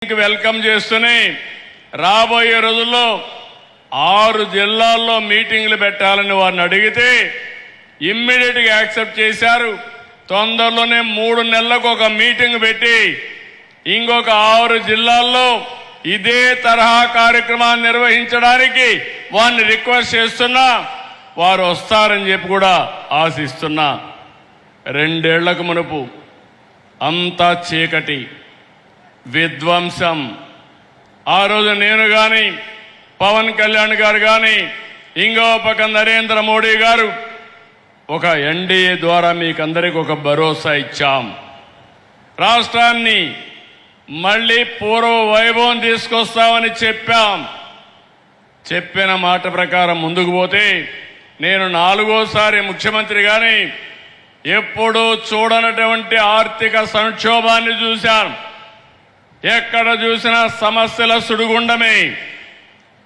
Welcome చేస్తూనే రాబోయే రోజుల్లో 6 జిల్లాల్లో మీటింగ్లు పెట్టాలని వారిని అడిగితే ఇమ్మీడియట్ గా యాక్సెప్ట్ చేశారు. తొందరలోనే 3 నెలలకు ఒక మీటింగ్ పెట్టి ఇంకొక 6 జిల్లాల్లో ఇదే తరహా కార్యక్రమాన్ని నిర్వహించడానికి వారిని రిక్వెస్ట్ చేస్తున్నా. వారు వస్తారని చెప్పి కూడా ఆశిస్తున్నా. 2 ఏళ్లకు మునుపు అంతా చీకటి, విధ్వంసం. ఆ రోజు నేను గాని, పవన్ కళ్యాణ్ గారు గాని, ఇంకో పక్క నరేంద్ర మోడీ గారు ఒక ఎన్డీఏ ద్వారా మీకందరికి ఒక భరోసా ఇచ్చాం. రాష్ట్రాన్ని మళ్లీ పూర్వ వైభవం తీసుకొస్తామని చెప్పాం. చెప్పిన మాట ప్రకారం ముందుకు పోతే నేను 4వసారి ముఖ్యమంత్రి గాని ఎప్పుడూ చూడనటువంటి ఆర్థిక సంక్షోభాన్ని చూశాను. ఎక్కడ చూసినా సమస్యల సుడిగుండమే.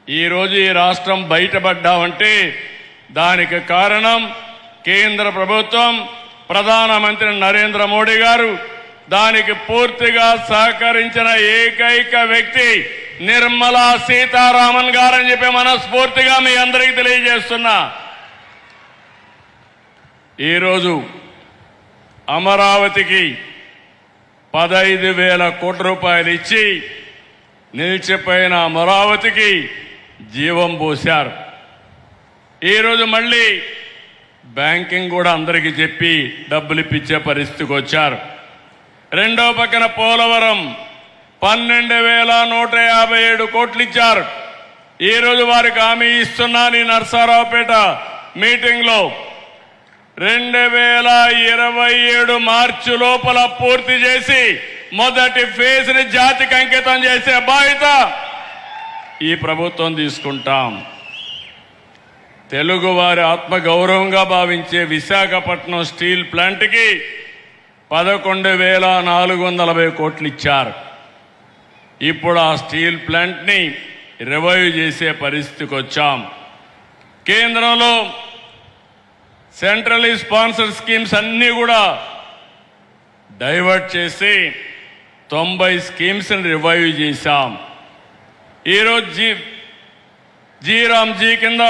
ఈరోజు ఈ రాష్ట్రం బయటపడ్డామంటే దానికి కారణం కేంద్ర ప్రభుత్వం, ప్రధానమంత్రి నరేంద్ర మోడీ గారు. దానికి పూర్తిగా సహకరించిన ఏకైక వ్యక్తి నిర్మలా సీతారామన్ గారని చెప్పి మనస్ఫూర్తిగా మీ అందరికీ తెలియజేస్తున్నా. ఈరోజు అమరావతికి 15,000 కోట్ల రూపాయలు ఇచ్చి నిలిచిపోయిన అమరావతికి జీవం పోశారు. ఈరోజు మళ్ళీ బ్యాంకింగ్ కూడా అందరికీ చెప్పి డబ్బులు ఇప్పించే పరిస్థితికి వచ్చారు. రెండో పక్కన పోలవరం 12,157 కోట్లు ఇచ్చారు. ఈరోజు వారికి హామీ ఇస్తున్నాను. ఈ నర్సారావుపేట మీటింగ్లో 2027 మార్చి లోపల పూర్తి చేసి మొదటి ఫేజ్ ని జాతికి అంకితం చేసే బాధ్యత ఈ ప్రభుత్వం తీసుకుంటాం. తెలుగు వారి ఆత్మగౌరవంగా భావించే విశాఖపట్నం స్టీల్ ప్లాంట్ కి 11,440 కోట్లు ఇచ్చారు. ఇప్పుడు ఆ స్టీల్ ప్లాంట్ ని రివైవ్ చేసే పరిస్థితికి వచ్చాం. కేంద్రంలో సెంట్రలీ స్పాన్సర్ స్కీమ్స్ అన్ని కూడా డైవర్ట్ చేసి 90 స్కీమ్స్ ని రివైవ్ చేశాం. ఈరోజు జీరామ్జీ కింద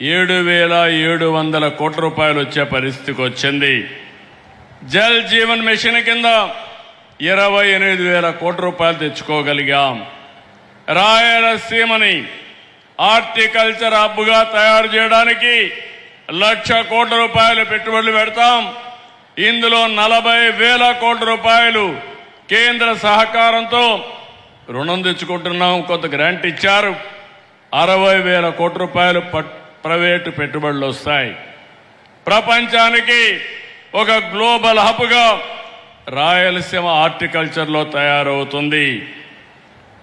7,700 కోట్ల రూపాయలు వచ్చే పరిస్థితికి వచ్చింది. జల్ జీవన్ మిషన్ కింద 28,000 కోట్ల రూపాయలు తెచ్చుకోగలిగాం. రాయలసీమని హార్టికల్చర్ హబ్గా తయారు చేయడానికి 1,00,000 కోట్ల రూపాయలు పెట్టుబడులు పెడతాం. ఇందులో 40,000 కోట్ల రూపాయలు కేంద్ర సహకారంతో రుణం తెచ్చుకుంటున్నాం. కొంత గ్రాంట్ ఇచ్చారు. 60,000 కోట్ల రూపాయలు ప్రైవేటు పెట్టుబడులు వస్తాయి. ప్రపంచానికి ఒక గ్లోబల్ హబ్గా రాయలసీమ హార్టికల్చర్లో తయారవుతుంది.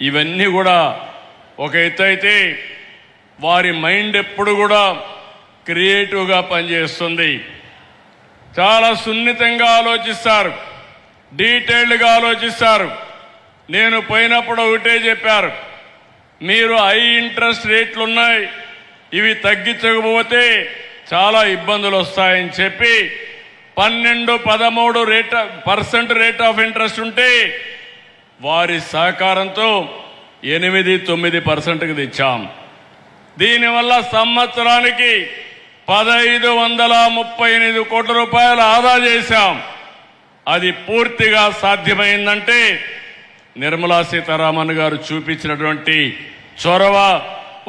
ఇవన్నీ కూడా ఒక ఎత్తు అయితే వారి మైండ్ ఎప్పుడు కూడా క్రియేటివ్గా పనిచేస్తుంది. చాలా సున్నితంగా ఆలోచిస్తారు, డీటెయిల్డ్గా ఆలోచిస్తారు. నేను పోయినప్పుడు ఒకటే చెప్పారు, మీరు హై ఇంట్రెస్ట్ రేట్లు ఉన్నాయి, ఇవి తగ్గించకపోతే చాలా ఇబ్బందులు వస్తాయని చెప్పి 12-13% రేట్ ఆఫ్ ఇంట్రెస్ట్ ఉంటే వారి సహకారంతో 8-9%కి తెచ్చాం. దీనివల్ల సంవత్సరానికి 1,538 కోట్ల రూపాయలు ఆదా చేశాం. అది పూర్తిగా సాధ్యమైందంటే నిర్మలా సీతారామన్ గారు చూపించినటువంటి చొరవ,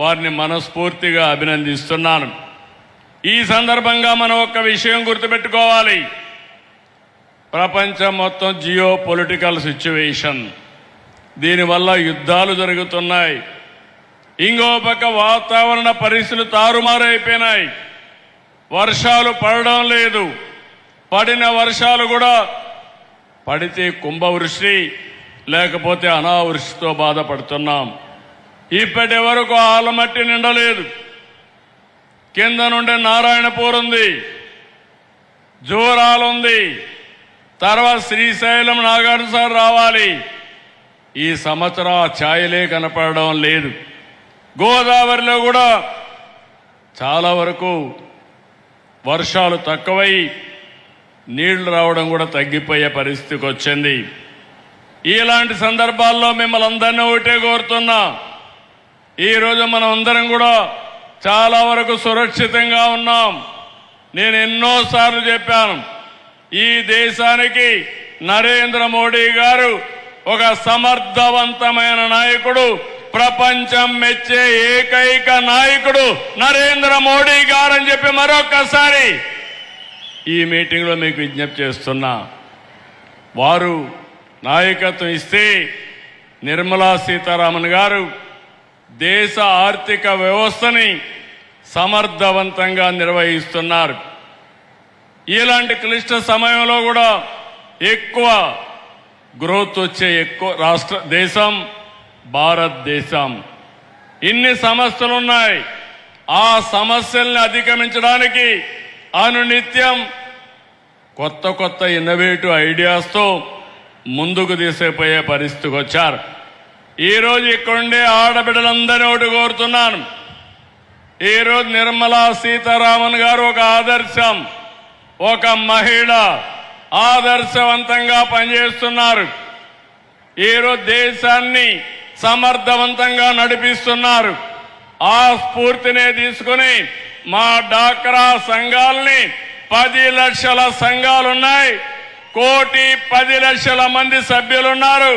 వారిని మనస్ఫూర్తిగా అభినందిస్తున్నాను. ఈ సందర్భంగా మనం ఒక విషయం గుర్తుపెట్టుకోవాలి. ప్రపంచం మొత్తం జియో పొలిటికల్ సిచ్యువేషన్, దీనివల్ల యుద్ధాలు జరుగుతున్నాయి. ఇంకో పక్క వాతావరణ పరిస్థితులు తారుమారైపోయినాయి. వర్షాలు పడడం లేదు. పడిన వర్షాలు కూడా పడితే కుంభవృష్టి, లేకపోతే అనావృష్టితో బాధపడుతున్నాం. ఇప్పటి వరకు ఆలమట్టి నిండలేదు. కింద నుండి నారాయణపూర్ ఉంది, జోరాలు ఉంది, తర్వాత శ్రీశైలం నాగార్జున రావాలి. ఈ సంవత్సరం ఆ ఛాయలే కనపడడం లేదు. గోదావరిలో కూడా చాలా వరకు వర్షాలు తక్కువై నీళ్లు రావడం కూడా తగ్గిపోయే పరిస్థితికి వచ్చింది. ఇలాంటి సందర్భాల్లో మిమ్మల్ని అందరినీ ఒకటే కోరుతున్నా, ఈరోజు మనం అందరం కూడా చాలా వరకు సురక్షితంగా ఉన్నాం. నేను ఎన్నోసార్లు చెప్పాను, ఈ దేశానికి నరేంద్ర మోడీ గారు ఒక సమర్థవంతమైన నాయకుడు, ప్రపంచం మెచ్చే ఏకైక నాయకుడు నరేంద్ర మోడీ గారు అని చెప్పి మరొక్కసారి ఈ మీటింగ్లో మీకు విజ్ఞప్తి చేస్తున్నా. వారు నాయకత్వం ఇస్తే నిర్మలా సీతారామన్ గారు దేశ ఆర్థిక వ్యవస్థని సమర్థవంతంగా నిర్వహిస్తున్నారు. ఇలాంటి క్లిష్ట సమయంలో కూడా ఎక్కువ గ్రోత్ వచ్చే దేశం భారతదేశం. ఇన్ని సమస్యలు ఉన్నాయి, ఆ సమస్యల్ని అధిగమించడానికి అనునిత్యం కొత్త కొత్త ఇన్నోవేటివ్ ఐడియాస్తో ముందుకు తీసుకుపోయే పరిస్థితికి వచ్చారు. ఈరోజు ఇక్కడుండే ఆడబిడ్డలందరినీ ఒకటి కోరుతున్నాను, ఈరోజు నిర్మలా సీతారామన్ గారు ఒక ఆదర్శం, ఒక మహిళ ఆదర్శవంతంగా పనిచేస్తున్నారు. ఈరోజు దేశాన్ని సమర్థవంతంగా నడిపిస్తున్నారు. ఆ స్ఫూర్తినే తీసుకుని మా డాక్రా సంఘాలని 10 లక్షల సంఘాలున్నాయి, 1,10,00,000 మంది సభ్యులున్నారు.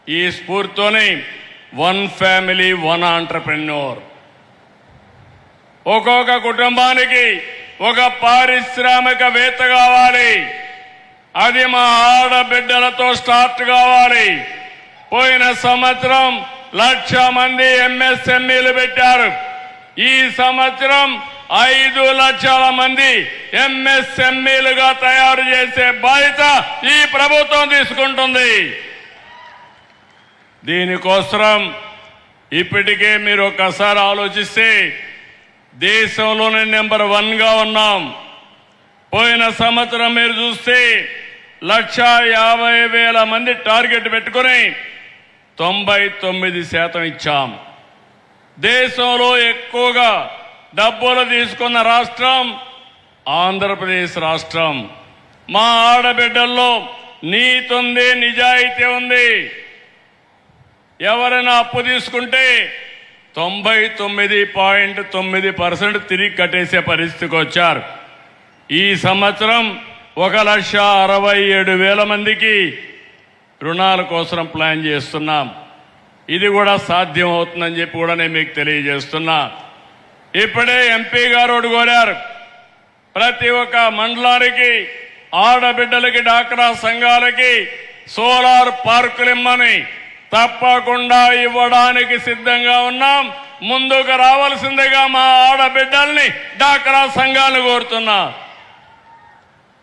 ఈ స్ఫూర్తితోనే 1 ఫ్యామిలీ 1 ఎంటర్‌ప్రెన్యూర్, ఒక్కొక్క కుటుంబానికి ఒక పారిశ్రామికవేత్త కావాలి. అది మా ఆడబిడ్డలతో స్టార్ట్ కావాలి. పోయిన సంవత్సరం 1,00,000 మంది ఎంఎస్ఎంఈలు పెట్టారు. ఈ సంవత్సరం 5 లక్షల మంది ఎంఎస్ఎంఈలుగా తయారు చేసే బాధ్యత ఈ ప్రభుత్వం తీసుకుంటుంది. దీనికోసం ఇప్పటికే మీరు ఒక్కసారి ఆలోచిస్తే దేశంలోనే నెంబర్ 1గా ఉన్నాం. పోయిన సంవత్సరం మీరు చూస్తే 1,50,000 మంది టార్గెట్ పెట్టుకుని 99% ఇచ్చాం. దేశంలో ఎక్కువగా డబ్బులు తీసుకున్న రాష్ట్రం ఆంధ్రప్రదేశ్ రాష్ట్రం. మా ఆడబిడ్డల్లో నీతి ఉంది, నిజాయితీ ఉంది. ఎవరైనా అప్పు తీసుకుంటే 99.9% తిరిగి కట్టేసే పరిస్థితికి వచ్చారు. ఈ సంవత్సరం 1,67,000 మందికి రుణాల కోసం ప్లాన్ చేస్తున్నాం. ఇది కూడా సాధ్యం అవుతుందని చెప్పి కూడా నేను మీకు తెలియజేస్తున్నా. ఇప్పుడే ఎంపీ గారు కోరారు, ప్రతి ఒక్క మండలానికి ఆడబిడ్డలకి డాక్రా సంఘాలకి సోలార్ పార్కులు ఇమ్మని. తప్పకుండా ఇవ్వడానికి సిద్ధంగా ఉన్నాం. ముందుకు రావాల్సిందిగా మా ఆడబిడ్డల్ని డాక్రా సంఘాలను కోరుతున్నా.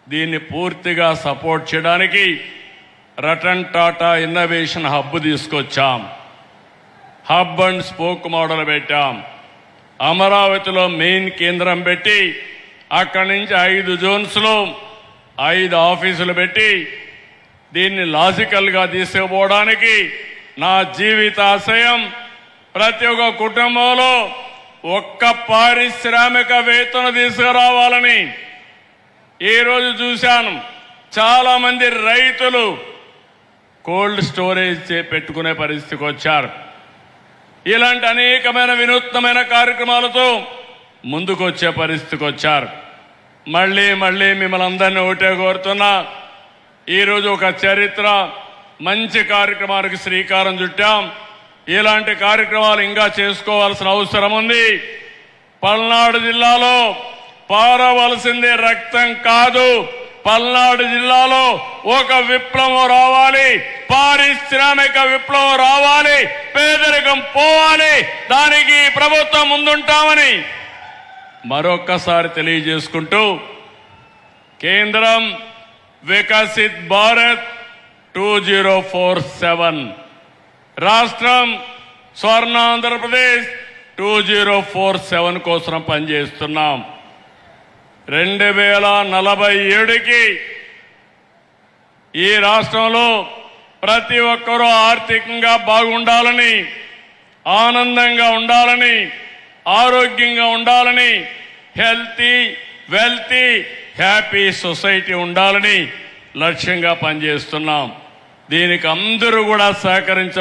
దీన్ని పూర్తిగా సపోర్ట్ చేయడానికి రతన్ టాటా ఇన్నోవేషన్ హబ్ తీసుకొచ్చాం. హబ్ అండ్ స్పోక్ మోడల్ పెట్టాం. అమరావతిలో మెయిన్ కేంద్రం పెట్టి అక్కడి నుంచి 5 జోన్స్లో 5 ఆఫీసులు పెట్టి దీన్ని లాజికల్గా తీసుకుపోవడానికి నా జీవితాశయం ప్రతి ఒక్క కుటుంబంలో ఒక్క పారిశ్రామికవేత్తను తీసుకురావాలని. ఈరోజు చూశాను, చాలా మంది రైతులు కోల్డ్ స్టోరేజ్ పెట్టుకునే పరిస్థితికి వచ్చారు. ఇలాంటి అనేకమైన వినూత్నమైన కార్యక్రమాలతో ముందుకు వచ్చే పరిస్థితికి వచ్చారు. మళ్ళీ మిమ్మల్ని అందరినీ ఒకటే కోరుతున్నా, ఈరోజు ఒక చరిత్ర మంచి కార్యక్రమానికి శ్రీకారం చుట్టాం. ఇలాంటి కార్యక్రమాలు ఇంకా చేసుకోవాల్సిన అవసరం ఉంది. పల్నాడు జిల్లాలో పారవలసిందే రక్తం కాదు, పల్నాడు జిల్లాలో ఒక విప్లవం రావాలి, పారిశ్రామిక విప్లవం రావాలి, పేదరికం పోవాలి. దానికి ప్రభుత్వం ముందుంటామని మరొక్కసారి తెలియజేసుకుంటూ, కేంద్రం వికసిత్ భారత్ 2047, రాష్ట్రం స్వర్ణ ఆంధ్రప్రదేశ్ 2047 కోసం పనిచేస్తున్నాం. 2047కి ఈ రాష్ట్రంలో ప్రతి ఒక్కరూ ఆర్థికంగా బాగుండాలని, ఆనందంగా ఉండాలని, ఆరోగ్యంగా ఉండాలని, హెల్తీ వెల్తీ హ్యాపీ సొసైటీ ఉండాలని లక్ష్యంగా పనిచేస్తున్నాం. దీనికి అందరూ కూడా సహకరించ